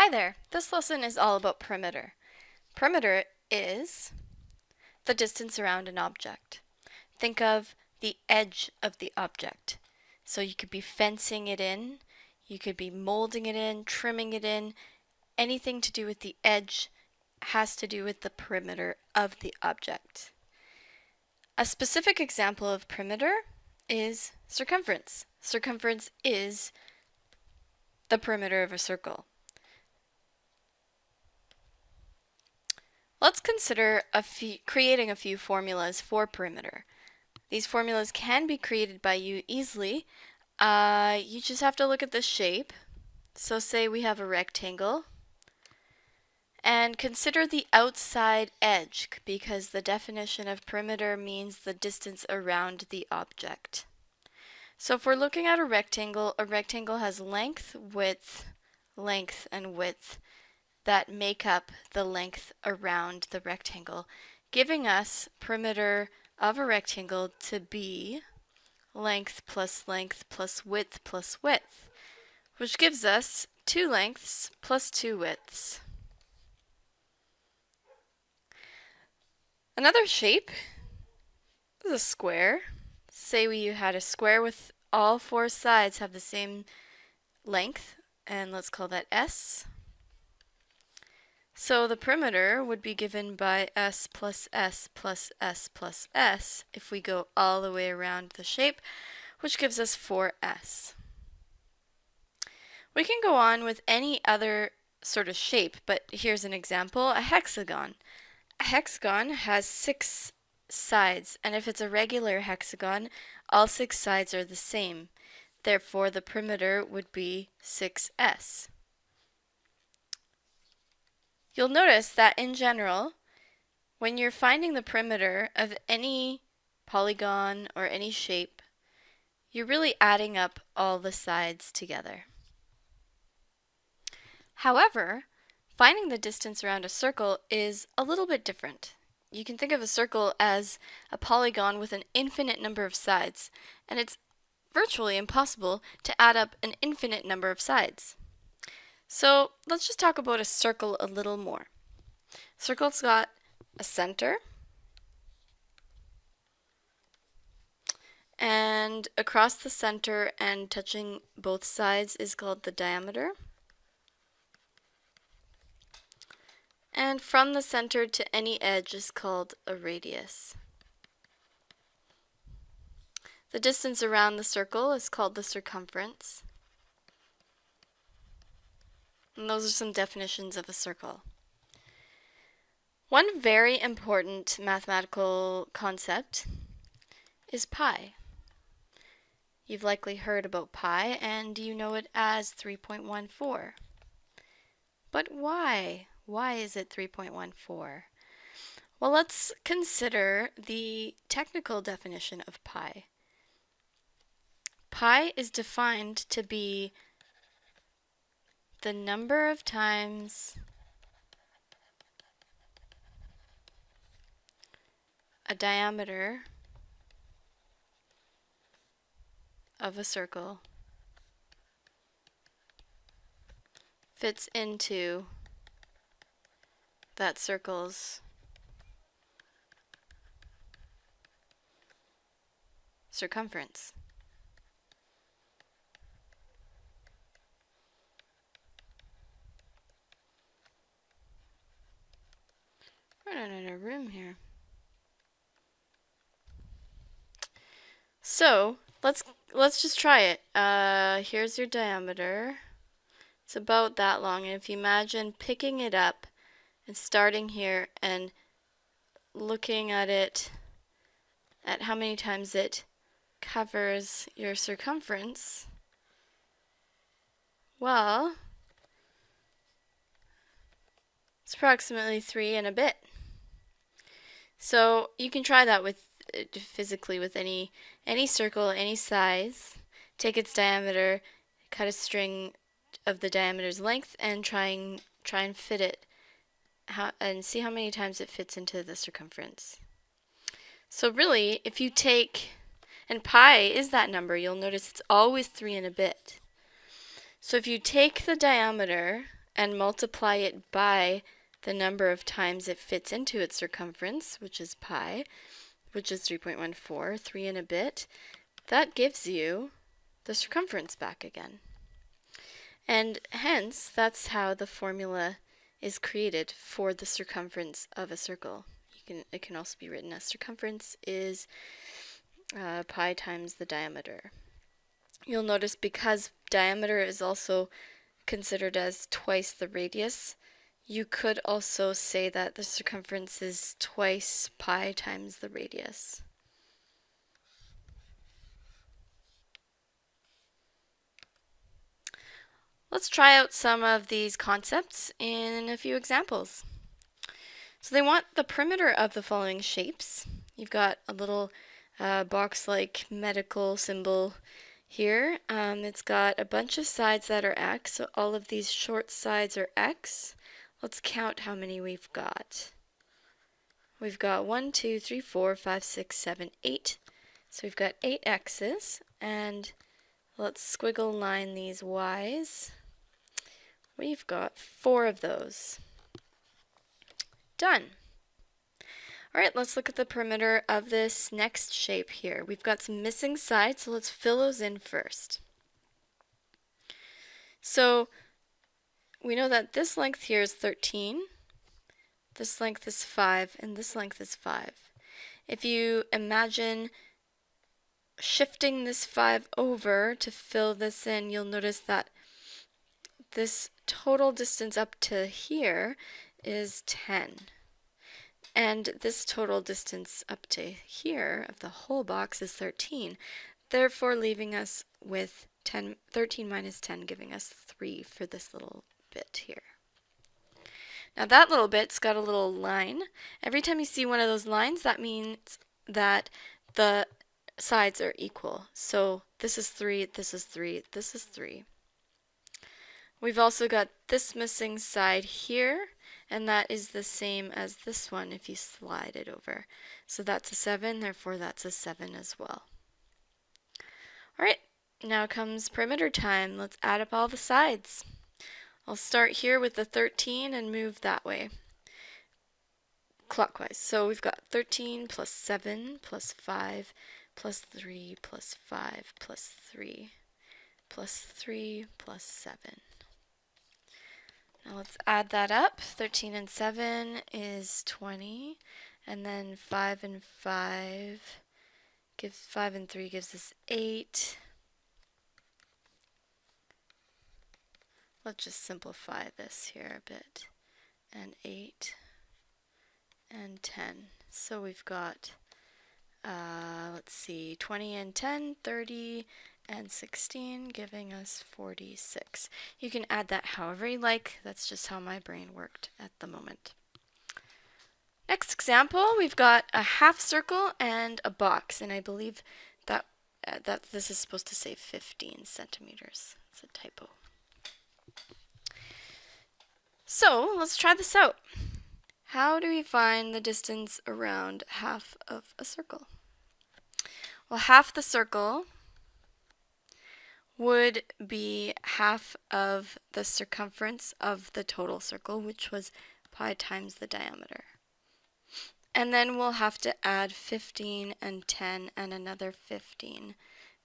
Hi there! This lesson is all about perimeter. Perimeter is the distance around an object. Think of the edge of the object. So you could be fencing it in, you could be molding it in, trimming it in. Anything to do with the edge has to do with the perimeter of the object. A specific example of perimeter is circumference. Circumference is the perimeter of a circle. Let's consider creating a few formulas for perimeter. These formulas can be created by you easily. You just have to look at the shape. So say we have a rectangle. And consider the outside edge, because the definition of perimeter means the distance around the object. So if we're looking at a rectangle has length, and width that make up the length around the rectangle, giving us perimeter of a rectangle to be length plus width, which gives us 2 lengths plus 2 widths. Another shape is a square. Say we had a square with all 4 sides have the same length, and let's call that S. So the perimeter would be given by S plus S plus S plus S if we go all the way around the shape, which gives us 4S. We can go on with any other sort of shape, but here's an example, a hexagon. A hexagon has 6 sides, and if it's a regular hexagon, all 6 sides are the same. Therefore, the perimeter would be 6S. You'll notice that in general, when you're finding the perimeter of any polygon or any shape, you're really adding up all the sides together. However, finding the distance around a circle is a little bit different. You can think of a circle as a polygon with an infinite number of sides, and it's virtually impossible to add up an infinite number of sides. So let's just talk about a circle a little more. Circle's got a center, and across the center and touching both sides is called the diameter. And from the center to any edge is called a radius. The distance around the circle is called the circumference. And those are some definitions of a circle. One very important mathematical concept is pi. You've likely heard about pi, and you know it as 3.14. But why? Why is it 3.14? Well, let's consider the technical definition of pi. Pi is defined to be the number of times a diameter of a circle fits into that circle's circumference. We're not in a room here. So let's just try it. Here's your diameter. It's about that long, and if you imagine picking it up and starting here and looking at it, at how many times it covers your circumference, well, it's approximately 3 and a bit. So you can try that with physically with any circle, any size. Take its diameter, cut a string of the diameter's length, and try and fit it, and see how many times it fits into the circumference. So really, if you take, and pi is that number, you'll notice it's always 3 and a bit. So if you take the diameter and multiply it by the number of times it fits into its circumference, which is pi, which is 3.14, 3 and a bit, that gives you the circumference back again. And hence, that's how the formula is created for the circumference of a circle. It can also be written as circumference is pi times the diameter. You'll notice because diameter is also considered as twice the radius, you could also say that the circumference is twice pi times the radius. Let's try out some of these concepts in a few examples. So they want the perimeter of the following shapes. You've got a little box-like medical symbol here. It's got a bunch of sides that are x, so all of these short sides are x. Let's count how many we've got. We've got 1, 2, 3, 4, 5, 6, 7, 8. So we've got 8 x's, and let's squiggle line these y's. We've got 4 of those. Done. All right, let's look at the perimeter of this next shape here. We've got some missing sides, so let's fill those in first. So we know that this length here is 13, this length is 5, and this length is 5. If you imagine shifting this 5 over to fill this in, you'll notice that this total distance up to here is 10. And this total distance up to here of the whole box is 13, therefore leaving us with 13 minus 10, giving us 3 for this little bit here. Now that little bit's got a little line. Every time you see one of those lines, that means that the sides are equal. So this is 3, this is 3, this is 3. We've also got this missing side here, and that is the same as this one if you slide it over. So that's a 7, therefore that's a 7 as well. Alright, now comes perimeter time. Let's add up all the sides. I'll start here with the 13 and move that way, clockwise. So we've got 13 plus 7 plus 5 plus 3 plus 5 plus 3 plus 3 plus 7. Now let's add that up. 13 and 7 is 20, and then 5 and 5 and 3 gives us 8. Let's just simplify this here a bit. And 8 and 10. So we've got, let's see, 20 and 10, 30 and 16, giving us 46. You can add that however you like. That's just how my brain worked at the moment. Next example, we've got a half circle and a box, and I believe that this is supposed to say 15 centimeters. It's a typo. So let's try this out. How do we find the distance around half of a circle? Well, half the circle would be half of the circumference of the total circle, which was pi times the diameter. And then we'll have to add 15 and 10 and another 15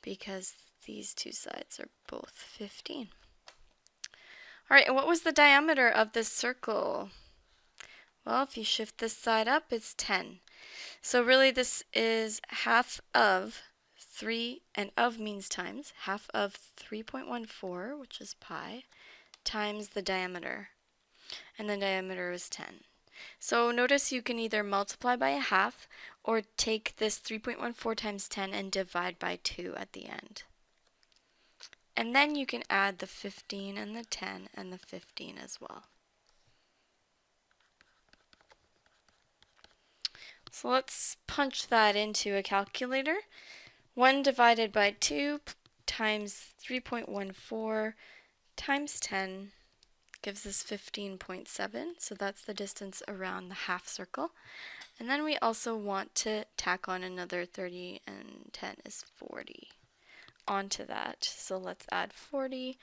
because these two sides are both 15. All right, and what was the diameter of this circle? Well, if you shift this side up, it's 10. So really this is half of 3, and of means times, half of 3.14, which is pi, times the diameter. And the diameter is 10. So notice you can either multiply by a half or take this 3.14 times 10 and divide by 2 at the end. And then you can add the 15 and the 10 and the 15 as well. So let's punch that into a calculator. 1 divided by 2 times 3.14 times 10 gives us 15.7. So that's the distance around the half circle. And then we also want to tack on another 30, and 10 is 40 onto that. So let's add 40,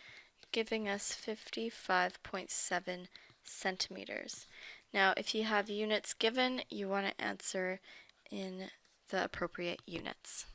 giving us 55.7 centimeters. Now, if you have units given, you want to answer in the appropriate units.